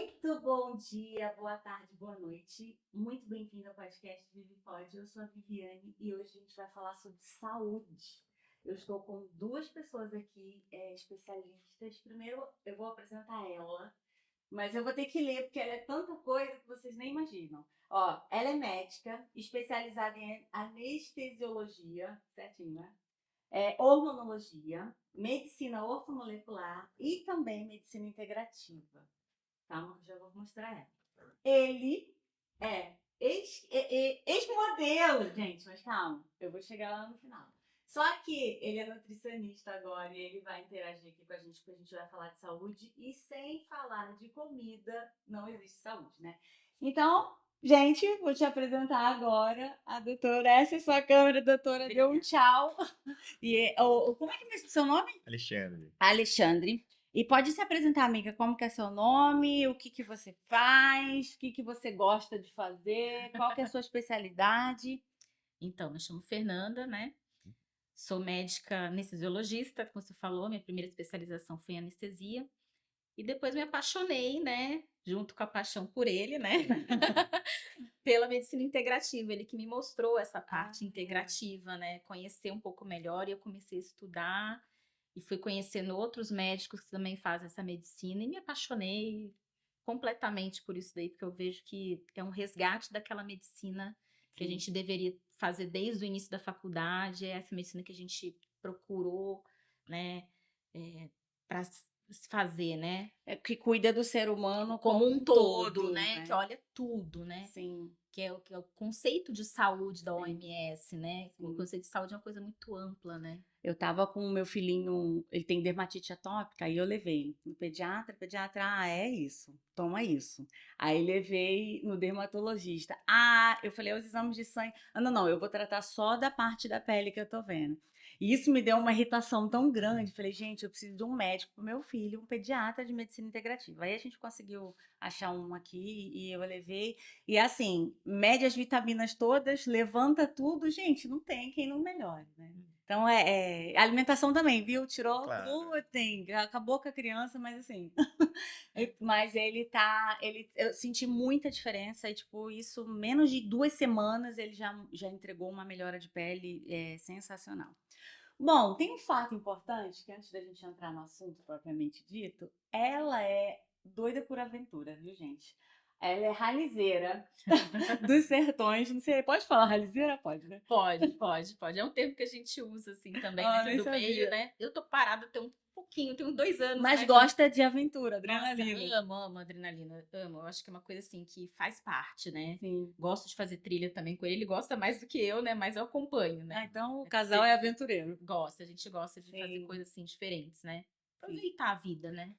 Muito bom dia, boa tarde, boa noite. Muito bem-vindo ao podcast Vivipod. Eu sou a Viviane e hoje a gente vai falar sobre saúde. Eu estou com duas pessoas aqui, especialistas. Primeiro, eu vou apresentar ela, mas eu vou ter que ler porque ela é tanta coisa que vocês nem imaginam. Ó, ela é médica, especializada em anestesiologia, certinho, né? Hormonologia, medicina ortomolecular e também medicina integrativa. Calma, que eu já vou mostrar ela. Ele é ex-modelo, gente, mas calma, eu vou chegar lá no final. Só que ele é nutricionista agora e ele vai interagir aqui com a gente, porque a gente vai falar de saúde e sem falar de comida não existe saúde, né? Então, gente, vou te apresentar agora a doutora. Essa é sua câmera, doutora. Deu um tchau. Como é que é o seu nome? Alexandre. Alexandre. E pode se apresentar, amiga, como que é seu nome, o que que você faz, o que que você gosta de fazer, qual que é a sua especialidade? Então, me chamo Fernanda, né? Sou médica anestesiologista, como você falou, minha primeira especialização foi em anestesia. E depois me apaixonei, né? Junto com a paixão por ele, né? Pela medicina integrativa. Ele que me mostrou essa parte integrativa, né? Conhecer um pouco melhor e eu comecei a estudar e fui conhecendo outros médicos que também fazem essa medicina e me apaixonei completamente por isso daí, porque eu vejo que é um resgate daquela medicina que a gente deveria fazer desde o início da faculdade, é essa medicina que a gente procurou, né, para fazer, né? Que cuida do ser humano Como um todo, né? né? Que olha tudo, né? Sim. Que é o conceito de saúde da Sim. OMS, né? Sim. O conceito de saúde é uma coisa muito ampla, né? Eu tava com o meu filhinho, ele tem dermatite atópica, aí eu levei no pediatra, é isso, toma isso. Aí levei no dermatologista. Eu falei, os exames de sangue. Não, eu vou tratar só da parte da pele que eu tô vendo. E isso me deu uma irritação tão grande. Falei, gente, eu preciso de um médico pro meu filho, um pediatra de medicina integrativa. Aí a gente conseguiu achar um aqui e eu levei. E assim, mede as vitaminas todas, levanta tudo, gente, não tem quem não melhore, né? Então, alimentação também, viu? Tirou Claro. glúten, acabou com a criança, mas assim. Mas eu senti muita diferença e, tipo, isso, menos de 2 semanas, ele já entregou uma melhora de pele sensacional. Bom, tem um fato importante, que antes da gente entrar no assunto propriamente dito, ela é doida por aventura, viu, gente? Ela é ralizeira dos sertões, não sei, pode falar ralizeira? Pode, né? Pode. É um termo que a gente usa, assim, também Nem dentro do meio, sabia. né? Eu tô parada tem um pouquinho, tem uns 2 anos, Mas né? gosta de aventura, Nossa, adrenalina. amo adrenalina, amo. Eu acho que é uma coisa, assim, que faz parte, né? Sim. Gosto de fazer trilha também com ele. Ele gosta mais do que eu, né? Mas eu acompanho, né? Então o casal é aventureiro. A gente gosta de fazer Sim. coisas, assim, diferentes, né? Aproveitar a vida, né?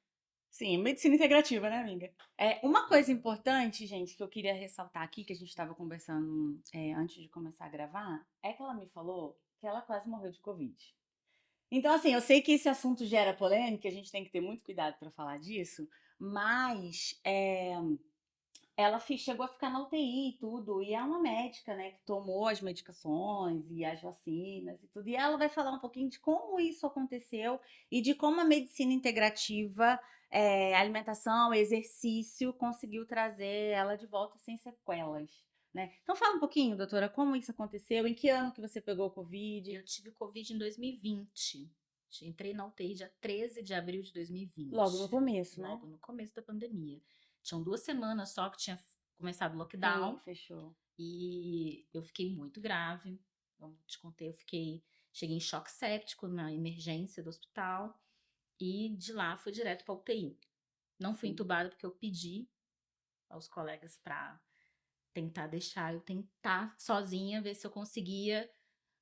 Sim, medicina integrativa, né, amiga? Uma coisa importante, gente, que eu queria ressaltar aqui, que a gente estava conversando antes de começar a gravar, é que ela me falou que ela quase morreu de Covid. Então, assim, eu sei que esse assunto gera polêmica, a gente tem que ter muito cuidado para falar disso, mas ela chegou a ficar na UTI e tudo, e é uma médica, né, que tomou as medicações e as vacinas e tudo, e ela vai falar um pouquinho de como isso aconteceu e de como a medicina integrativa, alimentação, exercício, conseguiu trazer ela de volta sem sequelas, né? Então fala um pouquinho, doutora, como isso aconteceu, em que ano que você pegou o Covid? Eu tive Covid em 2020. Entrei na UTI dia 13 de abril de 2020. Logo no começo, né? Logo no começo da pandemia. Tinham 2 semanas só que tinha começado o lockdown. Sim, fechou. E eu fiquei muito grave. Como te contei, cheguei em choque séptico na emergência do hospital. E de lá fui direto para UTI. Não fui entubada porque eu pedi aos colegas para tentar deixar eu tentar sozinha, ver se eu conseguia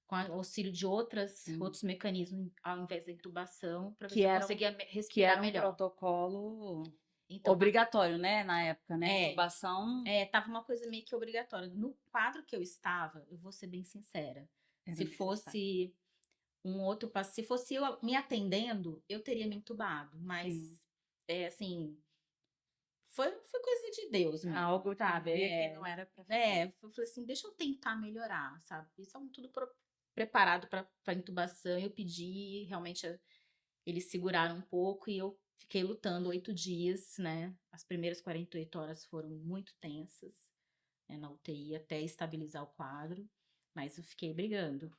com o auxílio de outros mecanismos ao invés da intubação, para ver se eu conseguia Que respirar era um melhor. protocolo Então, obrigatório, né, na época, né? Intubação tava uma coisa meio que obrigatória. No quadro que eu estava, eu vou ser bem sincera, era se necessário. fosse um outro paciente, se fosse eu me atendendo, eu teria me intubado, mas Sim. assim, foi coisa de Deus mesmo, Algo sabe? que não era pra fazer. Eu falei assim, deixa eu tentar melhorar, sabe? Eles estavam tudo preparado para intubação, eu pedi, realmente eles seguraram um pouco e eu Fiquei lutando 8 dias, né? As primeiras 48 horas foram muito tensas, né, na UTI, até estabilizar o quadro, mas eu fiquei brigando.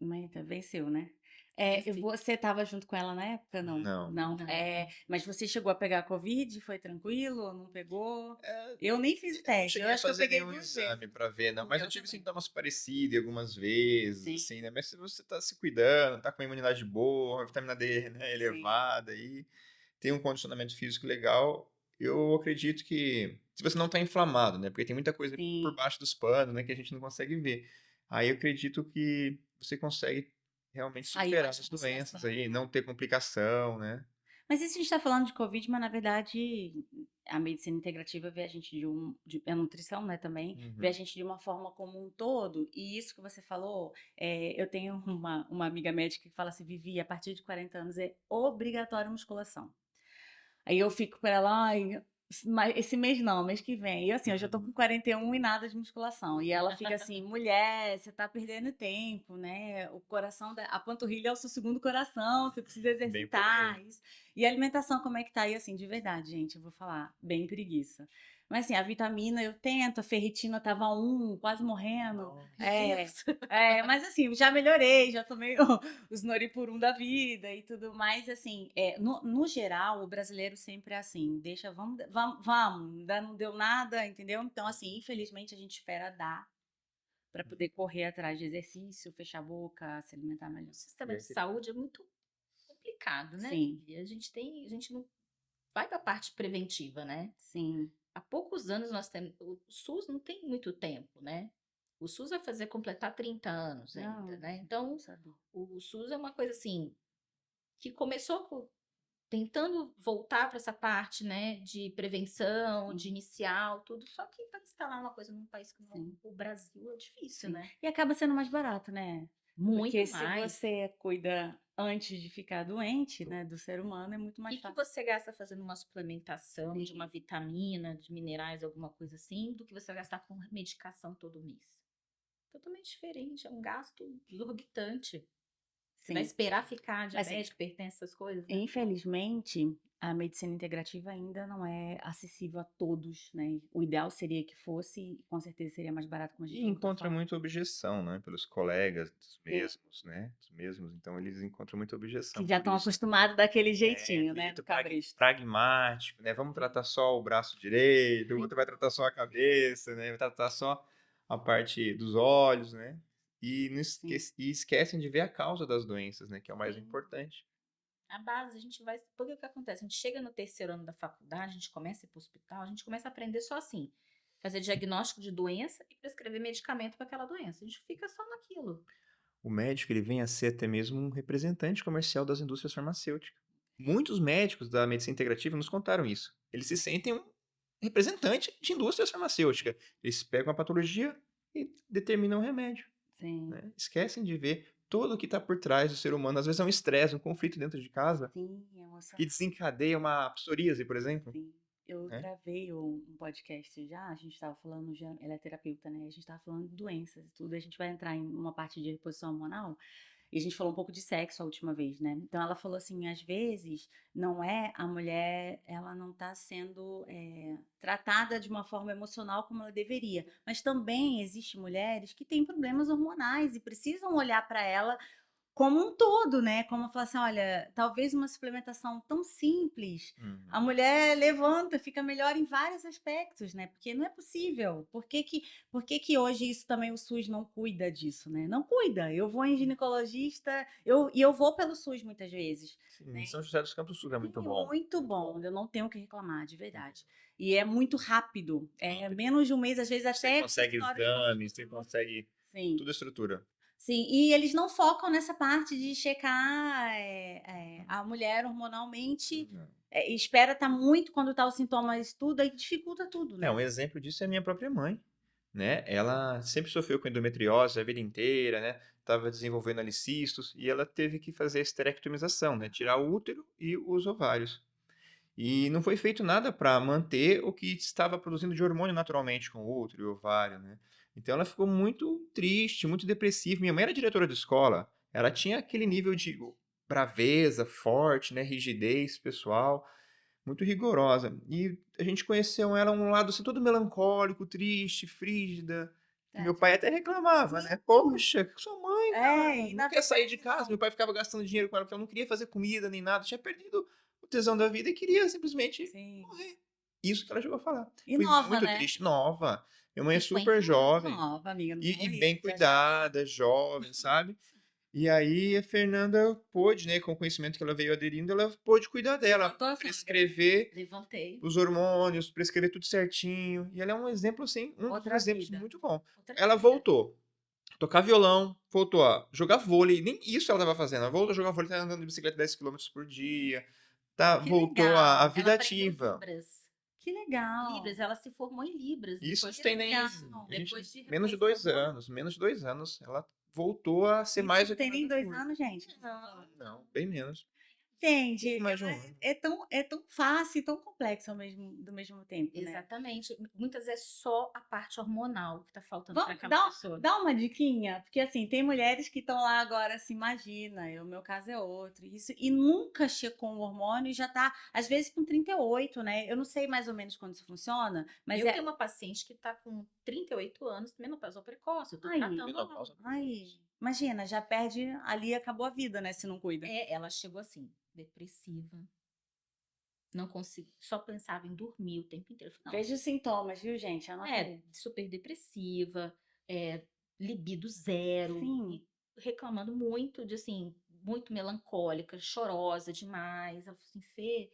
Mas venceu, né? E Venci. você estava junto com ela na época, não? Não. Não. Não. Mas você chegou a pegar a Covid? Foi tranquilo ou não pegou? É, Eu nem fiz o eu não teste. Eu cheguei a acho que eu fazer peguei nenhum 2 vezes. exame pra ver, não. Mas eu Eu tive também. sintomas parecidos algumas vezes, Sim, assim, né? Mas se você tá se cuidando, tá com uma imunidade boa, uma vitamina D, né, sim, elevada e tem um condicionamento físico legal, eu acredito que se você não tá inflamado, né? Porque tem muita coisa por sim. baixo dos panos, né, que a gente não consegue ver. Aí eu acredito que você consegue realmente Sair superar mais as fácil dessa. doenças aí, não ter complicação, né? Mas isso a gente está falando de Covid, mas na verdade a medicina integrativa vê a gente a nutrição, né, também, vê a Uhum. gente de uma forma como um todo. E isso que você falou, eu tenho uma amiga médica que fala assim, Vivi, a partir de 40 anos é obrigatório musculação. Aí eu fico para ela, ai, esse mês não, mês que vem. E assim, eu já tô com 41 e nada de musculação. E ela fica assim, mulher, você tá perdendo tempo, né? O coração, a panturrilha é o seu segundo coração, você precisa Bem por aí. exercitar isso. E a alimentação, como é que tá? E assim, de verdade, gente, eu vou falar, bem preguiça. Mas assim, a vitamina eu tento, a ferritina tava 1, quase morrendo. Nossa. Meu Deus. Mas assim, já melhorei, já tomei os Noripurum da vida e tudo mais, assim, no geral, o brasileiro sempre é assim, deixa, vamos, ainda não deu nada, entendeu? Então, assim, infelizmente a gente espera dar para poder correr atrás de exercício, fechar a boca, se alimentar melhor. O sistema de saúde é muito complicado, né, Sim, Vivi? A gente não vai para a parte preventiva, né? sim, Há poucos anos nós temos. O SUS não tem muito tempo, né? O SUS vai fazer completar 30 anos ainda, não, né? não Então, sabia. o SUS é uma coisa assim que começou tentando voltar para essa parte, né, de prevenção, de Sim, inicial, tudo. Só que para instalar uma coisa num país como sim, o Brasil é difícil, sim. né? E acaba sendo mais barato, né? Porque Muito se mais. você cuida antes de ficar doente, né, do ser humano, é muito O mais que que fácil. você gasta fazendo uma suplementação de uma Sim, vitamina, de minerais, alguma coisa assim, do que você vai gastar com medicação todo mês? Totalmente diferente, é um gasto exorbitante. Você vai sim. esperar ficar Mas diabético, hipertenso, essas coisas, né? infelizmente, a medicina integrativa ainda não é acessível a todos, né? O ideal seria que fosse, e com certeza seria mais barato, como a E gente voltou a encontra falar. muita objeção, né, pelos colegas dos Sim. mesmos, né, dos mesmos, então eles encontram muita Que objeção já por estão isso. acostumados daquele É, jeitinho, aquele né? Do jeito cabresto. pragmático, né, vamos tratar só o braço direito, o outro vai tratar só a cabeça, né, vai tratar só a parte dos olhos, né, e, não Sim, e esquecem de ver a causa das doenças, né, que é o mais Sim. importante. A base, a gente vai. Porque o que acontece? A gente chega no terceiro ano da faculdade, a gente começa a ir para o hospital, a gente começa a aprender só assim: fazer diagnóstico de doença e prescrever medicamento para aquela doença. A gente fica só naquilo. O médico ele vem a ser até mesmo um representante comercial das indústrias farmacêuticas. Muitos médicos da medicina integrativa nos contaram isso. Eles se sentem um representante de indústrias farmacêuticas. Eles pegam a patologia e determinam o remédio, sim, né? Esquecem de ver tudo o que está por trás do ser humano. Às vezes é um estresse, um conflito dentro de casa sim, que emocionante. desencadeia uma psoríase, por exemplo, Sim. Eu né? gravei um podcast já, a gente estava falando, já, ela é terapeuta, né? A gente estava falando de doenças e tudo, a gente vai entrar em uma parte de reposição hormonal. E a gente falou um pouco de sexo a última vez, né? Então ela falou assim, às vezes não é a mulher, ela não está sendo tratada de uma forma emocional como ela deveria, mas também existem mulheres que têm problemas hormonais e precisam olhar para ela como um todo, né? Como falar assim, olha, talvez uma suplementação tão simples, a Uhum. mulher levanta, fica melhor em vários aspectos, né? Porque não é possível. Por que que hoje isso também o SUS não cuida disso, né? Não cuida. Eu vou em ginecologista, eu vou pelo SUS muitas vezes, Sim, né? São José dos Campos do Sul é Sim, muito bom, muito muito bom. bom. Eu não tenho o que reclamar, de verdade. E é muito rápido. É Rápido. menos de um mês, às vezes Você até consegue consultório de exames, você consulta. consegue Sim. toda a estrutura. Sim, e eles não focam nessa parte de checar a mulher hormonalmente, Não. espera estar muito quando tá os sintomas tudo, aí dificulta tudo, É, né? um exemplo disso é a minha própria mãe, né? Ela sempre sofreu com endometriose a vida inteira, né? Estava desenvolvendo alicistos e ela teve que fazer a esterectomização, né? Tirar o útero e os ovários. E não foi feito nada para manter o que estava produzindo de hormônio naturalmente com o útero e o ovário, né? Então ela ficou muito triste, muito depressiva. Minha mãe era diretora de escola, ela tinha aquele nível de braveza forte, né? Rigidez pessoal. muito rigorosa. E a gente conheceu ela um lado assim, todo melancólico, triste, frígida. E meu pai até reclamava, né? Poxa, sua mãe, cara, É, e não na quer sair de verdade casa. não. Meu pai ficava gastando dinheiro com ela, porque ela não queria fazer comida nem nada, tinha perdido o tesão da vida e queria simplesmente Sim. morrer. Isso que ela chegou a falar. E Foi nova, muito né? triste, nova. Minha mãe é 50 super anos. jovem Nova, amiga, não e morri, bem já já. cuidada, jovem, sabe? E aí a Fernanda pôde, né, com o conhecimento que ela veio aderindo, ela pôde cuidar dela, Levantou a sogra. prescrever Levantei. os hormônios, prescrever tudo certinho. E ela é um exemplo, assim, um dos Outra exemplos vida. muito bom. Outra Ela vida. voltou a tocar violão, voltou a jogar vôlei, nem isso ela estava fazendo. Ela voltou a jogar vôlei, tá andando de bicicleta 10 quilômetros por dia, tá, Que voltou legal. à Ela vida aprendeu ativa. Libras. Que legal. Libras, ela se formou em Libras Isso depois não de tem nem. legal. A gente, depois de menos de reposição 2 hormonal. anos, menos de 2 anos, ela voltou a ser Isso mais não o que tem ela nem já 2 foi. anos, gente. Não. Não, bem menos. Gente, Pouco mais de um ano. é tão fácil e tão complexo do mesmo tempo, né? Exatamente. Muitas vezes é só a parte hormonal que tá faltando para Vamos aquela pessoa. dar uma diquinha, porque assim, tem mulheres que estão lá agora, assim, imagina, o meu caso é outro, isso, e nunca checou um hormônio e já tá, às vezes, com 38, né? Eu não sei mais ou menos quando isso funciona, mas Eu tenho uma paciente que tá com 38 anos, menopausa precoce. Eu tô Aí. tratando ela. Menopausa. Ai, imagina, já perde ali, acabou a vida, né, se não cuida. Ela chegou assim, depressiva. Não consigo, só pensava em dormir o tempo inteiro. Eu falei, Veja os sintomas, viu, gente? Anota aí. super depressiva, libido zero, Sim. e reclamando muito de assim, muito melancólica, chorosa demais. Ela falou assim, Fê,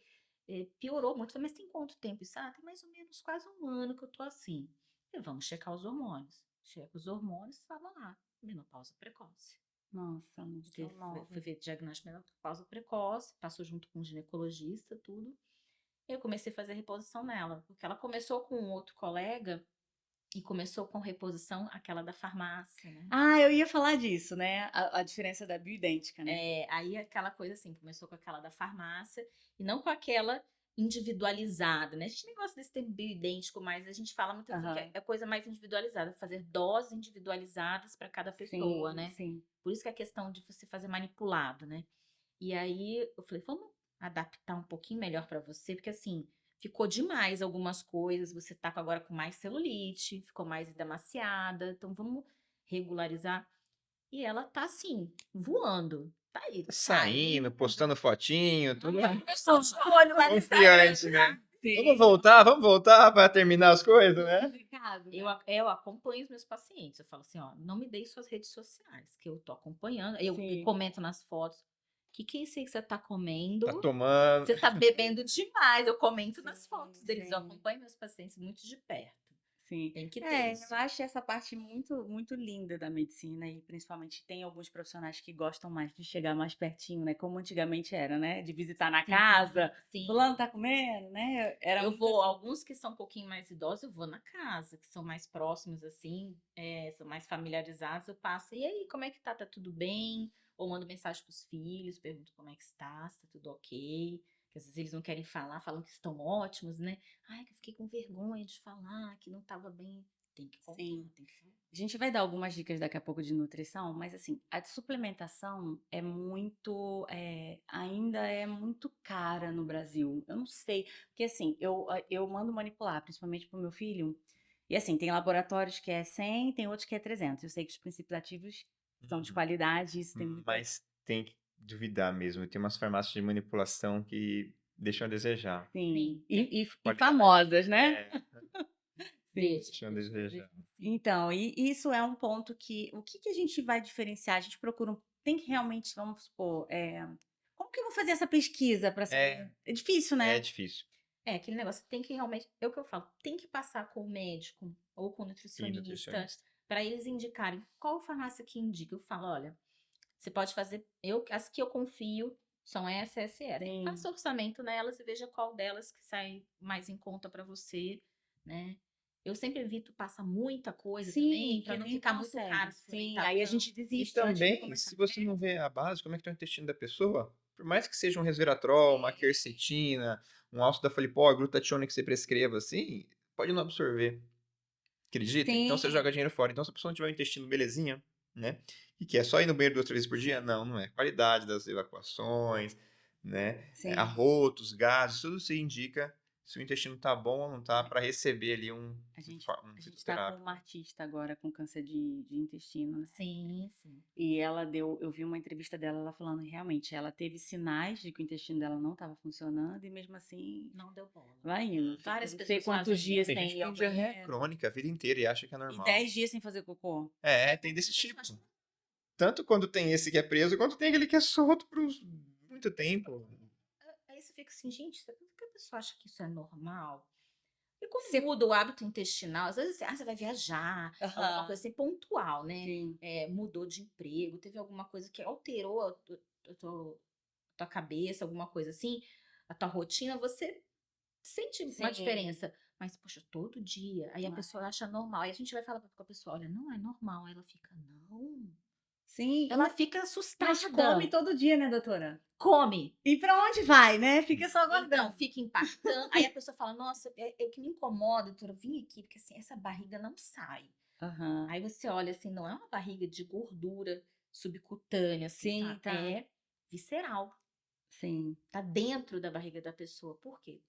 piorou muito. Eu falei, mas tem quanto tempo isso? Ah, tem mais ou menos quase um ano que eu tô assim. Eu falei, vamos checar os hormônios. Checa os hormônios, estava lá, menopausa precoce. Nossa, muito Foi feito diagnóstico de menopausa precoce, passou junto com o ginecologista, tudo. Eu comecei a fazer reposição nela, porque ela começou com um outro colega e começou com reposição aquela da farmácia, né? Ah, eu ia falar disso, né? A diferença da bioidêntica, né? Aí aquela coisa assim, começou com aquela da farmácia e não com aquela individualizada, né? A gente nem gosta desse termo bioidêntico, mas a gente fala muito assim, que é coisa mais individualizada, fazer doses individualizadas para cada pessoa, Sim, né? sim. Por isso que é a questão de você fazer manipulado, né? E aí eu falei, vamos adaptar um pouquinho melhor para você, porque assim, ficou demais algumas coisas, você tá agora com mais celulite, ficou mais edemaciada, então vamos regularizar. E ela tá assim, voando. Tá aí, Saindo, postando fotinho, tudo Pessoal de olho lá no confiante, né? Sim. Vamos voltar para terminar as coisas, né? Complicado, né? Eu acompanho os meus pacientes. Eu falo assim, ó, não me dê suas redes sociais, que eu tô acompanhando. Eu Sim. comento nas fotos. O que é isso aí que você tá comendo? Tá tomando. Você tá bebendo demais. Eu comento nas Sim, fotos deles. Eu sim. acompanho meus pacientes muito de perto. Sim. Tem que ter isso. Eu acho essa parte muito, muito linda da medicina e principalmente tem alguns profissionais que gostam mais de chegar mais pertinho, né? Como antigamente era, né? De visitar na casa, Sim. fulano tá comendo, né? Era Eu muito vou, assim. alguns que são um pouquinho mais idosos, eu vou na casa, que são mais próximos, assim, são mais familiarizados, eu passo, e aí, como é que tá? Tá tudo bem? Ou mando mensagem pros filhos, pergunto como é que está, se tá tudo ok. Que às vezes eles não querem falar, falam que estão ótimos, né? Ai, que eu fiquei com vergonha de falar, que não tava bem. Tem que contar, Sim. tem que falar. A gente vai dar algumas dicas daqui a pouco de nutrição, mas assim, a suplementação é muito, ainda é muito cara no Brasil. Eu não sei, porque assim, eu mando manipular, principalmente pro meu filho, e assim, tem laboratórios que é 100, tem outros que é 300. Eu sei que os princípios ativos são de qualidade, isso tem muita... Mas tem que duvidar mesmo. Tem umas farmácias de manipulação que deixam a desejar. Sim, Sim, e Qualidade. famosas, né? Deixam a desejar. Então, e isso é um ponto que, o que a gente vai diferenciar? A gente procura, tem que realmente, vamos supor, como que eu vou fazer essa pesquisa para saber? É difícil, né? É difícil. Aquele negócio tem que realmente, é o que eu falo, tem que passar com o médico ou com o nutricionista para eles indicarem qual farmácia que indica. Eu falo, olha, você pode fazer, as que eu confio são essa. Sim. Faça orçamento nelas e veja qual delas que sai mais em conta para você, né? Eu sempre evito passar muita coisa também, para não ficar muito caro. Sim, aí a gente E desiste antes de também, começar. se você não vê a base, como é que tá o intestino da pessoa, por mais que seja um resveratrol, uma quercetina, um ácido da folipol, glutationa que você prescreva assim, pode não absorver. Acredita? Então você Sim. joga dinheiro fora. Então se a pessoa não tiver um intestino belezinha, né? E que é só ir no banheiro 2, 3 vezes por dia? Não, não é. Qualidade das evacuações, né? Sim. Arrotos, gases, tudo se indica se o intestino tá bom ou não tá para receber ali um A gente, um a gente tá com fitoterápico. uma artista agora com câncer de intestino, né? Sim, sim. E eu vi uma entrevista dela, ela falando realmente, ela teve sinais de que o intestino dela não estava funcionando e mesmo assim Não deu bola. vai indo. Fica Várias não sei pessoas quantos fazem dias Tem sem gente que ir ao tem diarreia banheiro. crônica a vida inteira e acha que é E normal. 10 dias sem fazer cocô. Tem desse tipo. Tanto quando tem esse que é preso, quanto tem aquele que é solto por muito tempo. Aí você fica assim, gente, será que a pessoa acha que isso é normal? E quando Você- muda o hábito intestinal, às vezes você vai viajar, alguma Aham. coisa assim pontual, né? Sim. Mudou de emprego, teve alguma coisa que alterou tua cabeça, alguma coisa assim, a tua rotina, você sente uma Sim. diferença. Mas, poxa, todo dia. Aí a Não é. pessoa acha normal. Aí a gente vai falar com a pessoa, olha, não é normal. Aí ela fica, não. Sim. Ela fica Mas assustada. come todo dia, né, doutora? Come. E pra onde vai, né? Fica só Então, aguardando. fica impactando. Aí a pessoa fala, nossa, o que me incomoda, doutora, eu vim aqui, porque assim, essa barriga não sai. Aham. Aí você olha assim, não é uma barriga de gordura subcutânea, assim, Sim, sabe? tá. É visceral. Sim. Tá dentro da barriga da pessoa. Por quê?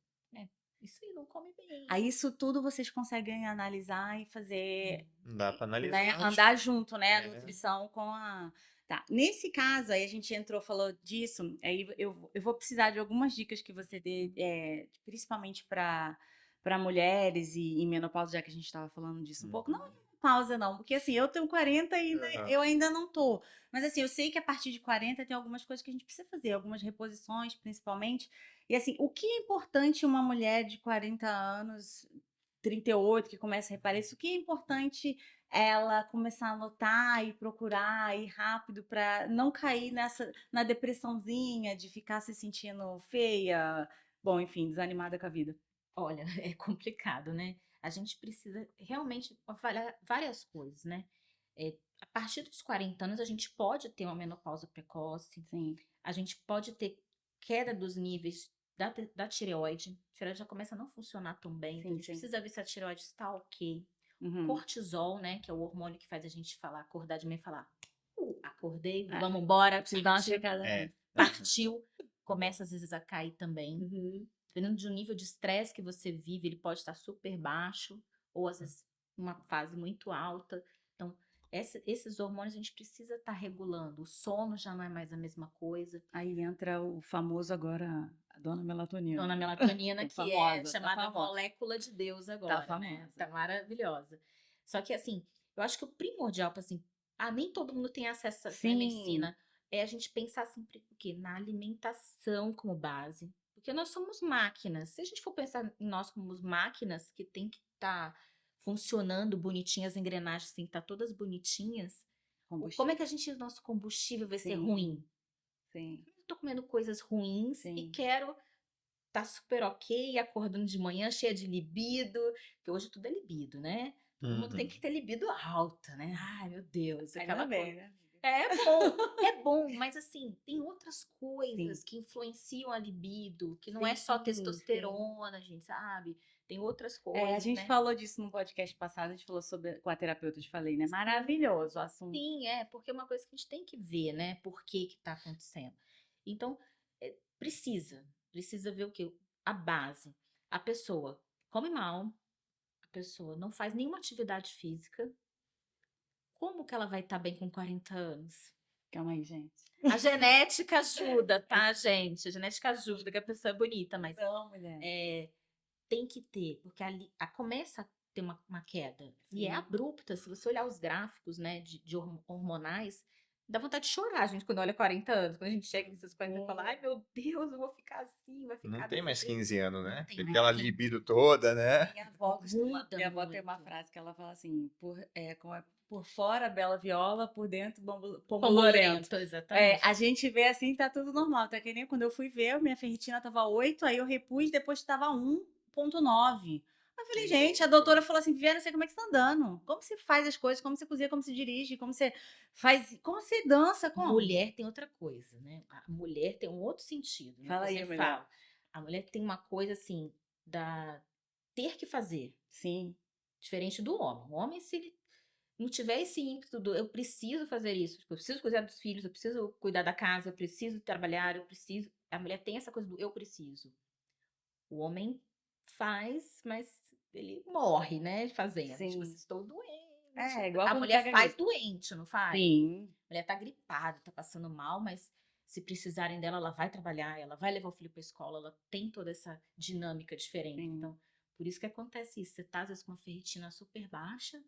Isso aí não come bem. Aí isso tudo vocês conseguem analisar e fazer, Não dá pra né, analisar. andar junto, né, a É. nutrição com a... Tá, nesse caso aí a gente entrou, falou disso, aí eu vou precisar de algumas dicas que você dê, principalmente para mulheres e em menopausa, já que a gente estava falando disso um pouco. Não menopausa não, porque assim, eu tenho 40 e Aham. eu ainda não tô. Mas assim, eu sei que a partir de 40 tem algumas coisas que a gente precisa fazer, algumas reposições principalmente. E assim, o que é importante uma mulher de 40 anos, 38, que começa a reparar isso, o que é importante ela começar a notar e procurar ir rápido para não cair na depressãozinha de ficar se sentindo feia, bom, enfim, desanimada com a vida. Olha, é complicado, né? A gente precisa realmente avaliar várias coisas, né? A partir dos 40 anos, a gente pode ter uma menopausa precoce, Sim. a gente pode ter queda dos níveis da tireoide. A tireoide já começa a não funcionar tão bem, então a Sim, gente sim. precisa ver se a tireoide está ok. Uhum. Cortisol, né? Que é o hormônio que faz a gente falar, acordar de manhã e falar, acordei, É. vamos embora, Preciso dar uma partiu, checada É. nessa. partiu. Começa às vezes a cair também. Uhum. Dependendo do nível de estresse que você vive, ele pode estar super baixo, ou às vezes uma fase muito alta. Então, esses hormônios a gente precisa estar regulando. O sono já não é mais a mesma coisa. Aí entra o famoso agora, a dona melatonina. Dona melatonina, Tá que famosa, é tá chamada famosa. molécula de Deus agora, Tá né? famosa. Tá maravilhosa. Só que assim, eu acho que o primordial, assim, nem todo mundo tem acesso à Sim. medicina. É a gente pensar sempre o quê? Na alimentação como base. Porque nós somos máquinas. Se a gente for pensar em nós como máquinas que tem que estar funcionando bonitinhas, as engrenagens têm que estar todas bonitinhas, como é que o nosso combustível vai ser Sim. ruim? Sim. Eu tô comendo coisas ruins e Sim. quero tá super ok, acordando de manhã cheia de libido, porque hoje tudo é libido, né? Todo mundo tem que ter libido alta, né? Ai, meu Deus, aquela Ainda bem, coisa. né? É bom, mas assim, tem outras coisas Sim. que influenciam a libido, que não é só Sim, testosterona, gente, sabe? Tem outras a coisas, gente né? falou disso no podcast passado, a gente falou sobre, com a terapeuta, eu te falei, né? Maravilhoso o assunto. Sim, porque é uma coisa que a gente tem que ver, né? Por que tá acontecendo. Então, precisa ver o quê? A base. A pessoa come mal, a pessoa não faz nenhuma atividade física. Como que ela vai estar bem com 40 anos? Calma aí, gente. A genética ajuda, tá, gente? A genética ajuda, que a pessoa é bonita, mas Não, mulher. tem que ter, porque ali começa a ter uma queda. E é Sim. abrupta. Se você olhar os gráficos, né, de hormonais, dá vontade de chorar, gente, quando olha 40 anos. Quando a gente chega nesses 40 e fala, ai meu Deus, eu vou ficar assim, vai ficar Não tem desse mais jeito. 15 anos, Não né? tem Tem mais aquela 15. libido toda, né? Muda Minha avó tem uma muito. frase que ela fala assim, por fora bela viola, por dentro pombo Pombo lorento. lorento, exatamente. A gente vê assim, tá tudo normal. Tá que nem quando eu fui ver, minha ferritina tava 8, aí eu repus, depois tava 1,9. Aí eu falei, gente, a doutora falou assim, Viviane, não sei como é que você tá andando. Como você faz as coisas, como você cozinha, como você dirige, como você faz, como você dança, como? Mulher tem outra coisa, né? A mulher tem um outro sentido, né? Fala aí, Você mulher. fala. A mulher tem uma coisa assim, da ter que fazer, Sim, diferente do homem. O homem, se ele não tiver esse ímpeto do eu preciso fazer isso, tipo, eu preciso cuidar dos filhos, eu preciso cuidar da casa, eu preciso trabalhar, eu preciso. a mulher tem essa coisa do eu preciso. O homem faz, mas ele morre, né, fazendo. Tipo assim, Sim. estou doente. É, igual A quando mulher pega faz gripe. doente, não faz? Sim, A mulher tá gripada, tá passando mal, mas se precisarem dela, ela vai trabalhar, ela vai levar o filho pra escola, ela tem toda essa dinâmica diferente. sim. Então, por isso que acontece isso. Você tá, às vezes, com uma ferritina super baixa,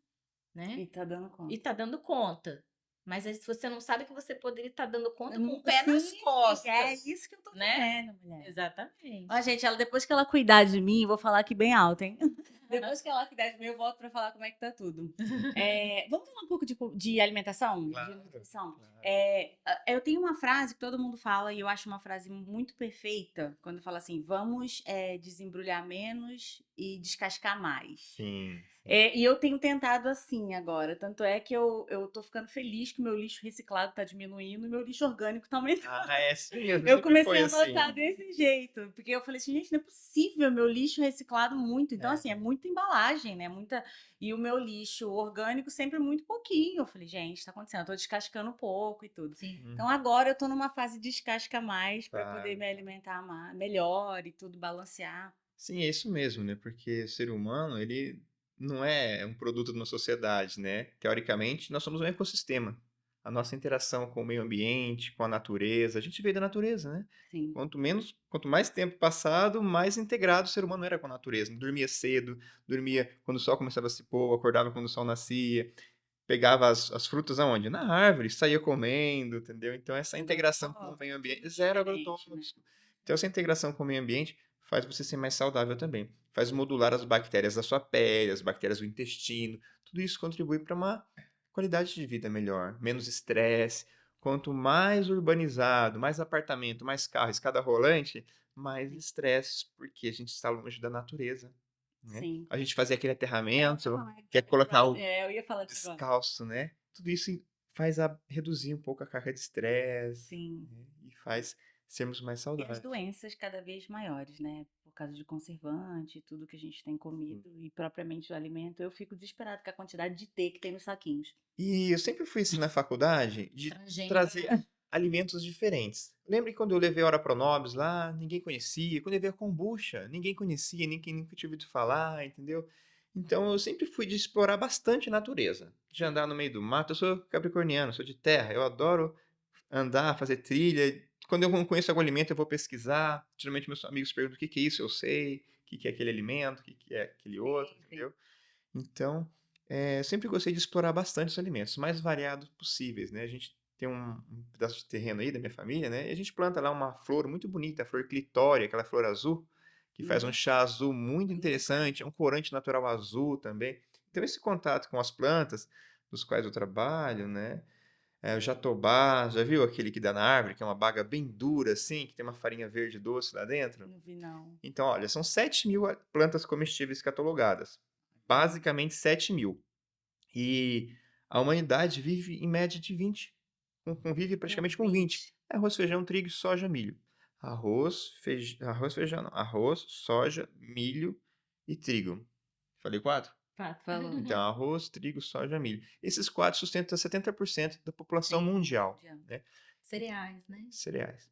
né? E tá dando E conta. tá dando conta. Mas aí você não sabe que você poderia estar dando conta com o pé Sim, nas é costas, isso que eu tô né? vendo, mulher. Ó, Exatamente. gente, depois que ela cuidar de mim, vou falar aqui bem alto, hein? Depois que ela cuidar de mim, eu volto pra falar como é que tá tudo. Vamos falar um pouco de alimentação, de Claro, nutrição? claro. Eu tenho uma frase que todo mundo fala e eu acho uma frase muito perfeita quando fala assim: vamos desembrulhar menos e descascar mais. Sim, sim. E eu tenho tentado assim agora. Tanto é que eu tô ficando feliz que meu lixo reciclado tá diminuindo e meu lixo orgânico tá aumentando. É assim mesmo, Eu sempre comecei foi a assim. notar desse jeito, porque eu falei assim, gente, não é possível, meu lixo reciclado muito. Então, É. assim, é muita embalagem, né? Muita. E o meu lixo orgânico sempre muito pouquinho. Eu falei, gente, tá acontecendo, eu tô descascando um pouco e tudo. Sim. Então, agora eu tô numa fase de descasca mais para poder Claro. me alimentar melhor e tudo balancear. Sim, é isso mesmo, né? Porque o ser humano, ele não é um produto de uma sociedade, né? Teoricamente, nós somos um ecossistema. A nossa interação com o meio ambiente, com a natureza, a gente veio da natureza, né? Sim. Quanto mais tempo passado, mais integrado o ser humano era com a natureza. Dormia cedo, dormia quando o sol começava a se pôr, acordava quando o sol nascia, pegava as frutas aonde? Na árvore, saía comendo, entendeu? Então, essa integração com o meio ambiente, Tudo zero diferente, né? agrotóxico. Então, essa integração com o meio ambiente faz você ser mais saudável também. Faz modular as bactérias da sua pele, as bactérias do intestino. Tudo isso contribui para uma qualidade de vida melhor, menos estresse. Quanto mais urbanizado, mais apartamento, mais carro, escada rolante, mais Sim. estresse, porque a gente está longe da natureza, né? Sim. A gente fazia aquele aterramento, Ah, quer colocar o eu ia falar disso agora. descalço, né? Tudo isso faz reduzir um pouco a carga de estresse, Sim. né? E faz sermos mais E as saudáveis. doenças cada vez maiores, né? Por causa de conservante, tudo que a gente tem comido e propriamente o alimento, eu fico desesperada com a quantidade de T que tem nos saquinhos. E eu sempre fui assim na faculdade de Transgênico. trazer alimentos diferentes. Lembra que quando eu levei a Ora Pronobis lá, ninguém conhecia. Quando eu levei a kombucha, ninguém conhecia, ninguém nunca tinha ouvido falar, entendeu? Então eu sempre fui de explorar bastante a natureza, de andar no meio do mato. Eu sou capricorniano, sou de terra, eu adoro andar, fazer trilha. Quando eu não conheço algum alimento, eu vou pesquisar. Geralmente meus amigos perguntam o que que é isso, eu sei. O que que é aquele alimento, o que que é aquele outro, Sim, sim. entendeu? Então, sempre gostei de explorar bastante os alimentos, os mais variados possíveis, né? A gente tem um pedaço de terreno aí da minha família, né? E a gente planta lá uma flor muito bonita, a flor clitória, aquela flor azul, que faz um chá azul muito interessante, é um corante natural azul também. Então, esse contato com as plantas, dos quais eu trabalho, né? O jatobá, já viu aquele que dá na árvore, que é uma baga bem dura assim, que tem uma farinha verde doce lá dentro? Não vi, não. Então, olha, são 7.000 plantas comestíveis catalogadas. Basicamente 7.000. E a humanidade vive em média de 20. Convive praticamente com 20. Arroz, feijão, trigo, soja, milho. Arroz, feijão, não. Arroz, soja, milho e trigo. Falei 4? Fato. Falou. Então, arroz, trigo, soja, milho. Esses 4 sustentam 70% da população Sim, mundial, mundial. né? Cereais, né? Cereais.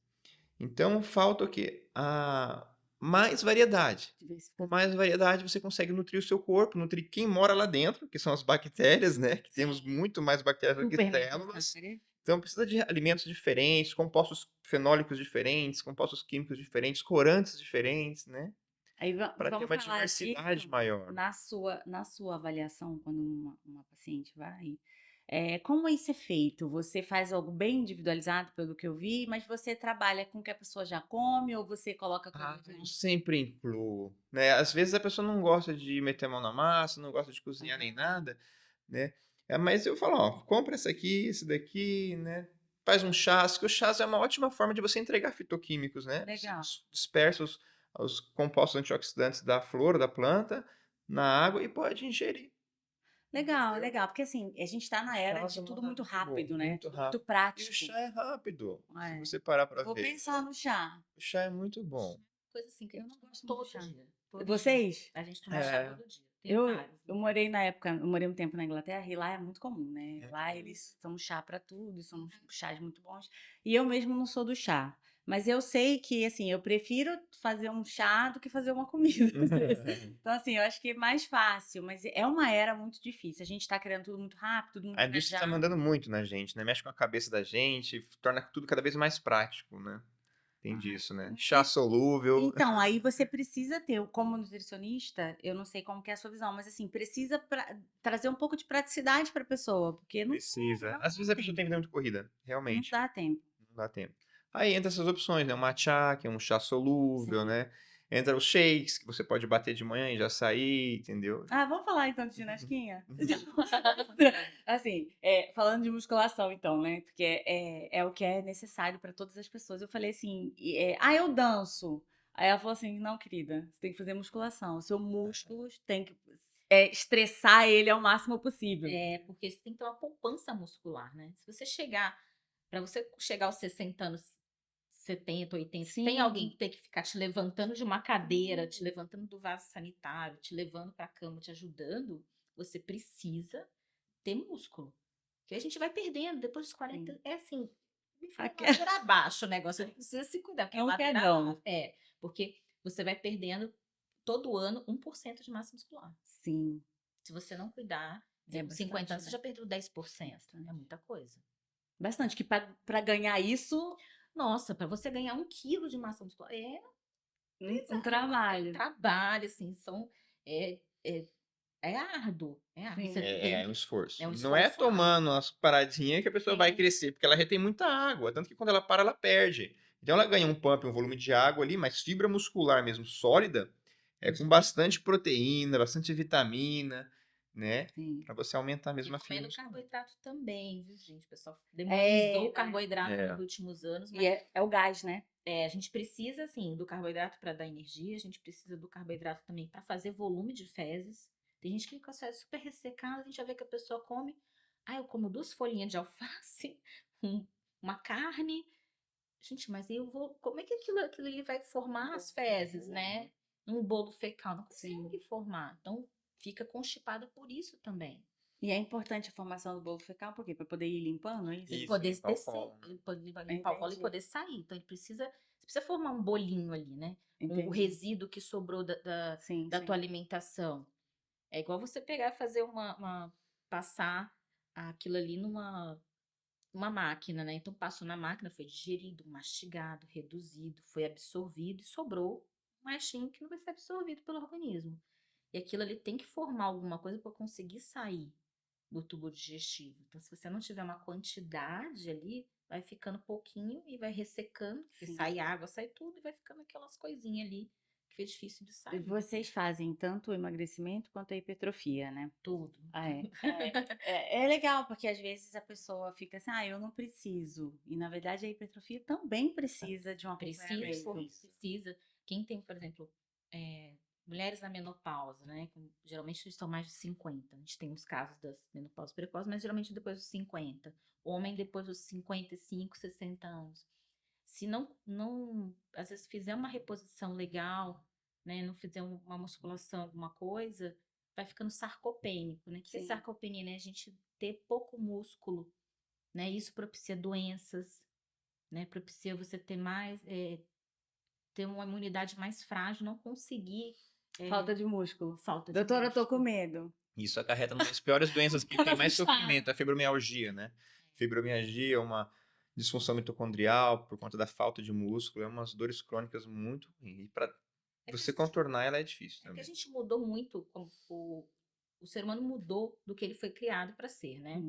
Então, falta o quê? A mais variedade. Com mais variedade, você consegue nutrir o seu corpo, nutrir quem mora lá dentro, que são as bactérias, né? Que temos muito mais bactérias do que Super células. necessária. Então, precisa de alimentos diferentes, compostos fenólicos diferentes, compostos químicos diferentes, corantes diferentes, né? Aí Para ter vamos uma falar diversidade disso maior. na sua avaliação, quando uma paciente vai. Como isso é feito? Você faz algo bem individualizado, pelo que eu vi, mas você trabalha com o que a pessoa já come ou você coloca coisas Eu novas? sempre incluo, né? Às vezes a pessoa não gosta de meter a mão na massa, não gosta de cozinhar nem nada, né? Mas eu falo, ó, compra esse aqui, esse daqui, né? Faz um chás, que o chás é uma ótima forma de você entregar fitoquímicos, né? Você Legal. dispersa os compostos antioxidantes da flor, da planta, na água e pode ingerir. Legal, Entendeu? legal. Porque assim, a gente tá na era Chás de é uma tudo muito muito bom, rápido, né? muito Tudo muito rápido. E o prático. chá é rápido, se É. você parar para Vou ver. pensar no chá. O chá é muito bom. Coisa assim que a Eu gente não toma gosto muito de todo chá. dia. Todo Vocês? dia. A gente toma chá É. todo dia. Tem Eu, vários. eu morei na época, eu morei um tempo na Inglaterra e lá é muito comum, né? É. Lá eles são chá pra tudo, são chás muito bons. E eu mesmo não sou do chá. Mas eu sei que, assim, eu prefiro fazer um chá do que fazer uma comida, às vezes. Então, assim, eu acho que é mais fácil, mas é uma era muito difícil. A gente tá querendo tudo muito rápido, tudo muito A pra indústria já. tá mandando muito na gente, né? Mexe com a cabeça da gente, torna tudo cada vez mais prático, né? Tem Ai, disso, né? Chá e solúvel. então, aí você precisa ter, como nutricionista, eu não sei como que é a sua visão, mas assim, precisa trazer um pouco de praticidade para a pessoa, porque Precisa. não Às vezes dá a pessoa tem tempo. vida muito corrida, Não realmente. dá tempo. Não dá tempo. Aí entra essas opções, né? O matcha, que é um chá solúvel, Sim. né? Entra os shakes, que você pode bater de manhã e já sair, entendeu? Ah, vamos falar então de ginastinha? Assim, falando de musculação, então, né? Porque é o que é necessário para todas as pessoas. Eu falei assim, eu danço. Aí ela falou assim: não, querida, você tem que fazer musculação. O seu músculo tem que estressar ele ao máximo possível. Porque você tem que ter uma poupança muscular, né? Se você chegar, para você chegar aos 60 anos, 70, 80, se tem alguém Sim. que tem que ficar te levantando de uma cadeira, te levantando do vaso sanitário, te levando para a cama, te ajudando, você precisa ter músculo. Que a gente vai perdendo depois dos 40, Sim. é assim, me fala Aqui- ladeira abaixo o negócio, a gente precisa se cuidar, porque é Não quer ladeira não. abaixo. Porque você vai perdendo todo ano 1% de massa muscular. Sim. Se você não cuidar, É com 50 anos bastante, você né? já perdeu 10%. Bastante. É muita coisa. Bastante. Que para ganhar isso, Nossa, para você ganhar 1 quilo de massa muscular é um um trabalho. trabalho, assim, é, é, é árduo. É árduo. Você Sim. tem É um esforço. é um Não é esforço árduo. tomando umas paradinhas que a pessoa vai Sim. crescer, porque ela retém muita água, tanto que quando ela para, ela perde. Então ela ganha um pump, um volume de água ali, mas fibra muscular mesmo sólida, com bastante proteína, bastante vitamina, né? Sim. Pra você aumentar E mesmo a fibra comendo muscular. carboidrato também, viu, gente? O pessoal demonizou o Né? carboidrato É. nos últimos anos, E mas é o gás, né? a gente precisa, assim, do carboidrato para dar energia, a gente precisa do carboidrato também para fazer volume de fezes. Tem gente que fica com as fezes super ressecadas, a gente já vê que a pessoa come. Ah, eu como 2 folhinhas de alface, uma carne. Gente, mas eu vou. Como é que aquilo ali vai formar as fezes, né? Um bolo fecal. Não consegue formar. Então, fica constipada por isso também. E é importante a formação do bolo fecal, por quê? Para poder ir limpando, é isso? Ele Isso, poder limpar o descer, colo, né? ele poder limpar o colo e Entendi. poder sair. Então, você precisa formar um bolinho ali, né? O Entendi. resíduo que sobrou Sim, da sim. tua alimentação. É igual você pegar e fazer passar aquilo ali numa máquina, né? Então, passou na máquina, foi digerido, mastigado, reduzido, foi absorvido e sobrou um restinho que não vai ser absorvido pelo organismo. E aquilo ali tem que formar alguma coisa para conseguir sair do tubo digestivo. Então, se você não tiver uma quantidade ali, vai ficando pouquinho e vai ressecando, porque Sim. sai água, sai tudo, e vai ficando aquelas coisinhas ali que é difícil de E sair. vocês fazem tanto o emagrecimento quanto a hipertrofia, né? Tudo. Ah, é. É legal, porque às vezes a pessoa fica assim, eu não preciso. E na verdade a hipertrofia também precisa de um acompanhamento. Precisa. Quem tem, por exemplo, mulheres na menopausa, né? Geralmente estão mais de 50. A gente tem os casos das menopausa precoce, mas geralmente depois dos 50. Homem depois dos 55, 60 anos. Se às vezes fizer uma reposição legal, né? Não fizer uma musculação, alguma coisa, vai ficando sarcopênico, né? O que é Sim. sarcopenia, né? A gente ter pouco músculo, né? Isso propicia doenças, né? Propicia você ter ter uma imunidade mais frágil, não conseguir. Falta de músculo. Falta de Doutora, eu tô com músculo. medo. Isso acarreta uma das piores doenças que tem mais sofrimento, a fibromialgia, né? Fibromialgia é uma disfunção mitocondrial por conta da falta de músculo, é umas dores crônicas muito ruins. E para você contornar ela é difícil É que a também. gente mudou muito, como o ser humano mudou do que ele foi criado para ser, né?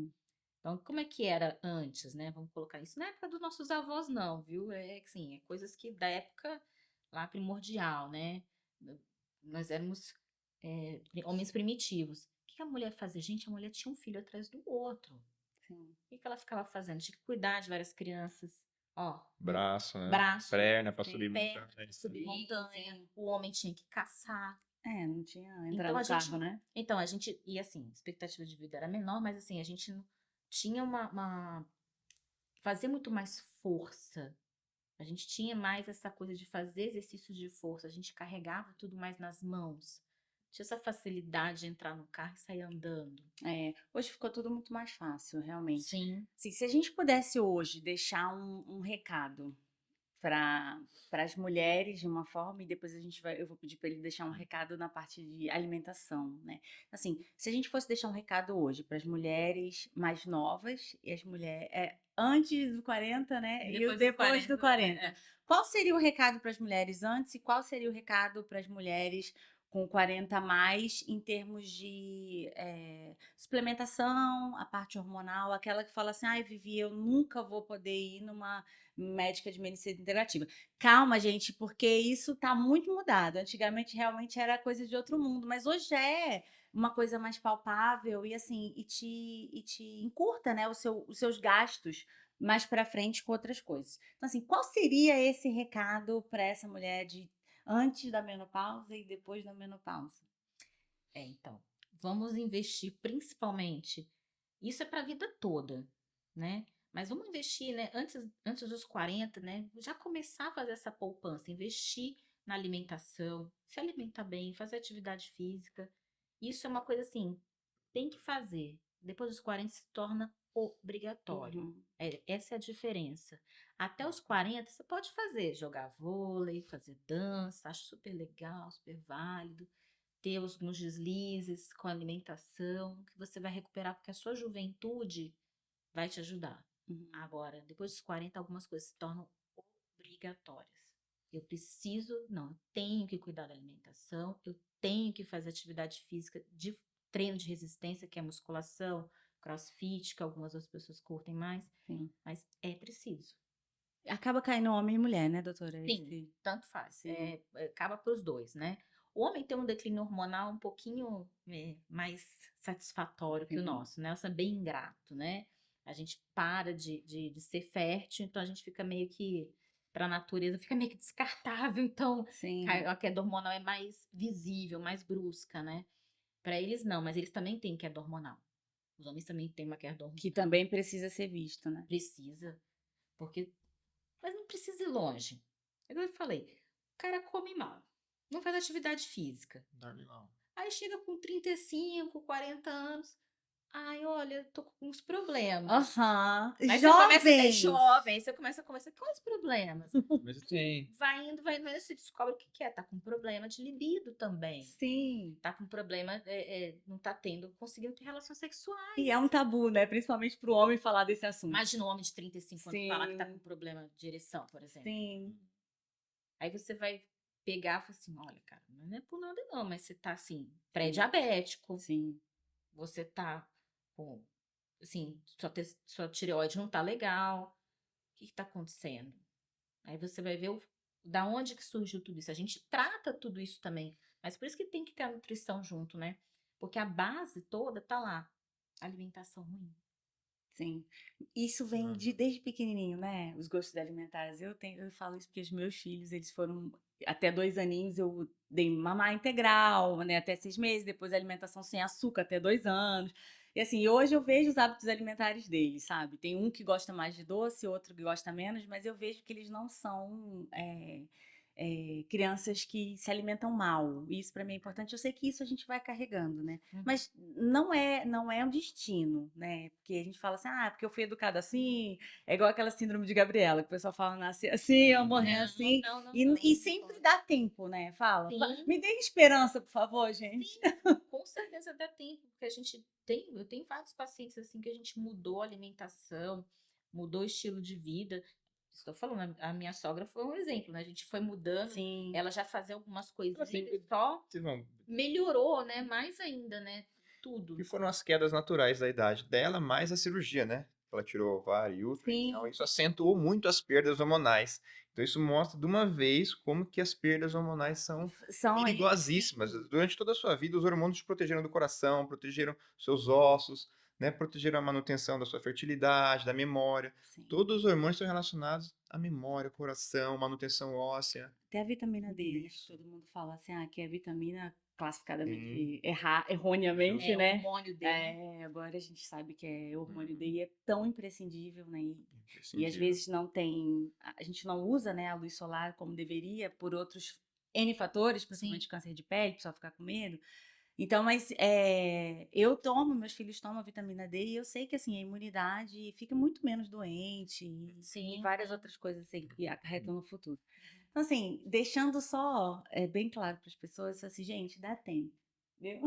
Então, como é que era antes, né? Vamos colocar isso na época dos nossos avós, não, viu? Assim, coisas que da época lá primordial, né? Nós éramos homens primitivos. O que a mulher fazia? Gente, a mulher tinha um filho atrás do outro. Sim. O que ela ficava fazendo? Tinha que cuidar de várias crianças. Ó, Braço, né? braço, perna para sim, subir perna, montanha. subir montanha. Sim. O homem tinha que caçar. Não tinha entrar Então no a gente, carro, né? então a gente, e assim, a expectativa de vida era menor, mas assim, a gente tinha fazer muito mais força. A gente tinha mais essa coisa de fazer exercícios de força, a gente carregava tudo mais nas mãos. Tinha essa facilidade de entrar no carro e sair andando. Hoje ficou tudo muito mais fácil, realmente. Sim. Assim, se a gente pudesse hoje deixar um recado, para as mulheres de uma forma, e depois eu vou pedir para ele deixar um recado na parte de alimentação, né? Assim, se a gente fosse deixar um recado hoje para as mulheres mais novas e as mulheres antes do 40, né? E o depois do 40. Qual seria o recado para as mulheres antes e qual seria o recado para as mulheres com 40 a mais em termos de suplementação, a parte hormonal, aquela que fala assim, ai, Vivi, eu nunca vou poder ir numa médica de medicina integrativa. Calma, gente, porque isso tá muito mudado. Antigamente realmente era coisa de outro mundo, mas hoje é uma coisa mais palpável e assim, e te encurta, né, os seus gastos mais para frente com outras coisas. Então, assim, qual seria esse recado para essa mulher de antes da menopausa e depois da menopausa? Então, vamos investir principalmente. Isso é para a vida toda, né? Mas vamos investir, né? Antes dos 40, né? Já começar a fazer essa poupança, investir na alimentação, se alimentar bem, fazer atividade física. Isso é uma coisa assim, tem que fazer. Depois dos 40 se torna obrigatório. Uhum. Essa é a diferença. Até os 40 você pode fazer, jogar vôlei, fazer dança, acho super legal, super válido. Ter alguns deslizes com a alimentação, que você vai recuperar, porque a sua juventude vai te ajudar. Uhum. Agora, depois dos 40, algumas coisas se tornam obrigatórias. Eu preciso, não, eu tenho que cuidar da alimentação, eu tenho que fazer atividade física de treino de resistência, que é musculação, crossfit, que algumas outras pessoas curtem mais, Sim. mas é preciso. Acaba caindo homem e mulher, né, doutora? Sim, tanto faz. Sim. Acaba para os dois, né? O homem tem um declínio hormonal um pouquinho mais satisfatório que o Uhum. nosso, né? Nosso é bem ingrato, né? A gente para de ser fértil, então a gente fica meio que, para a natureza, fica meio que descartável. Então, Sim. a queda hormonal é mais visível, mais brusca, né? Para eles não, mas eles também têm queda hormonal. Os homens também têm uma queda hormonal. Que também precisa ser visto, né? Precisa, porque mas não precisa ir longe. É igual eu falei, o cara come mal, não faz atividade física. Dorme mal. Aí chega com 35, 40 anos. Ai, olha, tô com uns problemas. Aham. Aí você começa, Jovem! jovem, aí você começa a conversar, quais problemas? Mas tem. Vai indo, você descobre o que que é. Tá com problema de libido também. Sim. Tá com problema, não tá conseguindo ter relações sexuais. E é um tabu, né? Principalmente pro homem falar desse assunto. Imagina um homem de 35 anos falar que tá com Sim. problema de ereção, por exemplo. Sim. Aí você vai pegar e falar assim, olha, cara, não é por nada não, mas você tá assim, pré-diabético, Sim. você tá com, assim, sua tireoide não tá legal, o que que tá acontecendo? Aí você vai ver da onde que surgiu tudo isso. A gente trata tudo isso também, mas por isso que tem que ter a nutrição junto, né? Porque a base toda tá lá, alimentação ruim. Sim. Isso vem desde pequenininho, né? Os gostos alimentares. Eu falo isso porque os meus filhos, eles foram até 2 aninhos, eu dei mamar integral, né? Até 6 meses, depois alimentação sem açúcar até 2 anos. E assim, hoje eu vejo os hábitos alimentares deles, sabe? Tem um que gosta mais de doce, outro que gosta menos, mas eu vejo que eles não são crianças que se alimentam mal. Isso para mim é importante. Eu sei que isso a gente vai carregando, né? Mas não é um destino, né? Porque a gente fala assim, porque eu fui educada assim, é igual aquela síndrome de Gabriela, que o pessoal fala, nascer assim, eu morrer assim. E sempre dá tempo, né? Fala. Sim. Me dê esperança, por favor, gente. Sim, com certeza dá tempo, porque eu tenho vários pacientes assim que a gente mudou a alimentação, mudou o estilo de vida. Estou falando, a minha sogra foi um exemplo, né? A gente foi mudando, Sim. ela já fazia algumas coisinhas, sempre só Teve melhorou, né? Mais ainda, né? Tudo. que foram as quedas naturais da idade dela, mais a cirurgia, né? Ela tirou ovário e útero, Sim. então isso acentuou muito as perdas hormonais. Então isso mostra de uma vez como que as perdas hormonais são perigosíssimas. Durante toda a sua vida, os hormônios te protegeram do coração, protegeram seus ossos, né? Protegeram a manutenção da sua fertilidade, da memória. Sim. Todos os hormônios estão relacionados à memória, coração, manutenção óssea. Até a vitamina Tudo D, né? isso. Todo mundo fala assim, que é vitamina classificadamente erroneamente, né? Hormônio D. Agora a gente sabe que é hormônio D e é tão imprescindível, né? E às Imprescindível. vezes não tem, a gente não usa, né, a luz solar como deveria por outros N fatores, principalmente câncer de pele, o pessoal ficar com medo. Então, mas meus filhos tomam vitamina D e eu sei que assim, a imunidade fica muito menos doente e Sim, várias sim. outras coisas assim que acarretam no futuro. Então, assim, deixando só bem claro para as pessoas, assim, gente, dá tempo, viu?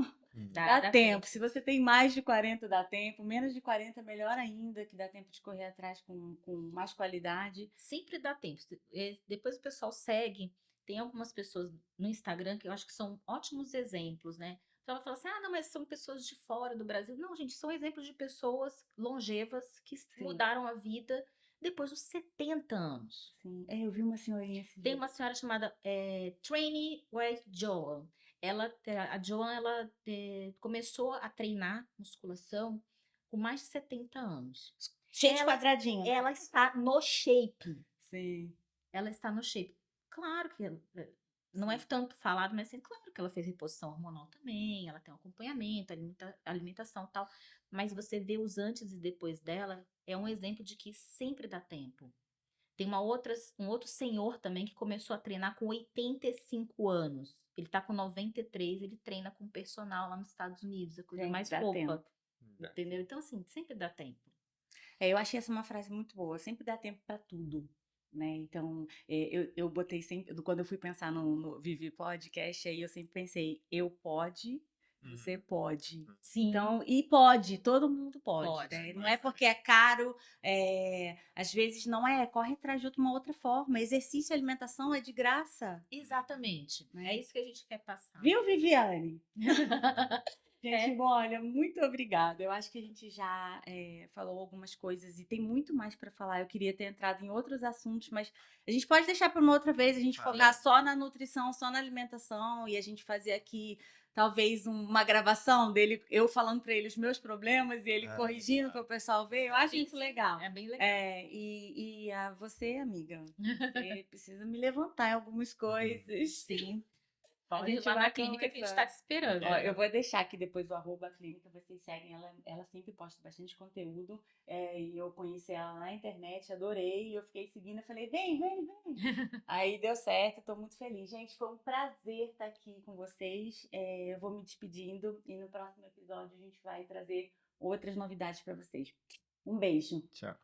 Dá Dá tempo. tempo. Se você tem mais de 40, dá tempo. Menos de 40, melhor ainda, que dá tempo de correr atrás com mais qualidade. Sempre dá tempo. Depois o pessoal segue. Tem algumas pessoas no Instagram que eu acho que são ótimos exemplos, né? Então ela fala assim: ah, não, mas são pessoas de fora do Brasil. Não, gente, são exemplos de pessoas longevas que Sim, mudaram a vida depois dos 70 anos. sim. Eu vi uma senhorinha esse Tem dia. uma senhora chamada Trainee White Joan. A Joan, ela começou a treinar musculação com mais de 70 anos. Cheio de Ela, quadradinho. ela está no shape. Sim. Ela está no shape. Claro que não é tanto falado, mas assim, claro que ela fez reposição hormonal também, ela tem um acompanhamento, alimentação e tal. Mas você vê os antes e depois dela, é um exemplo de que sempre dá tempo. Tem um outro senhor também que começou a treinar com 85 anos. Ele tá com 93, ele treina com personal lá nos Estados Unidos, a coisa Gente, mais dá fofa. tempo. Entendeu? Então, assim, sempre dá tempo. Eu achei essa uma frase muito boa. Sempre dá tempo para tudo. Né? Então, eu botei sempre. Quando eu fui pensar no Vivi Podcast, aí eu sempre pensei, eu pode, você pode. Sim, Então, e pode, todo mundo pode. pode. Né? Não é porque é caro, às vezes não é, corre atrás de uma outra forma. Exercício e alimentação é de graça. Exatamente. Né? É isso que a gente quer passar. Viu, Viviane? Gente, É. bom, olha, muito obrigada. Eu acho que a gente já falou algumas coisas e tem muito mais para falar. Eu queria ter entrado em outros assuntos, mas a gente pode deixar para uma outra vez, a gente Claro. focar só na nutrição, só na alimentação e a gente fazer aqui talvez uma gravação dele, eu falando para ele os meus problemas e ele corrigindo para o pessoal ver. Eu acho Sim, isso sim, legal. é bem legal. E a você, amiga, você precisa me levantar em algumas coisas. Sim. A Pode ir gente lá na vai clínica que a gente conversar. está te esperando. Ó, eu vou deixar aqui depois o arroba clínica, vocês seguem, ela sempre posta bastante conteúdo, e eu conheci ela na internet, adorei, eu fiquei seguindo, eu falei, vem, vem, vem. Aí deu certo, tô muito feliz. Gente, foi um prazer estar aqui com vocês, eu vou me despedindo e no próximo episódio a gente vai trazer outras novidades para vocês. Um beijo. Tchau.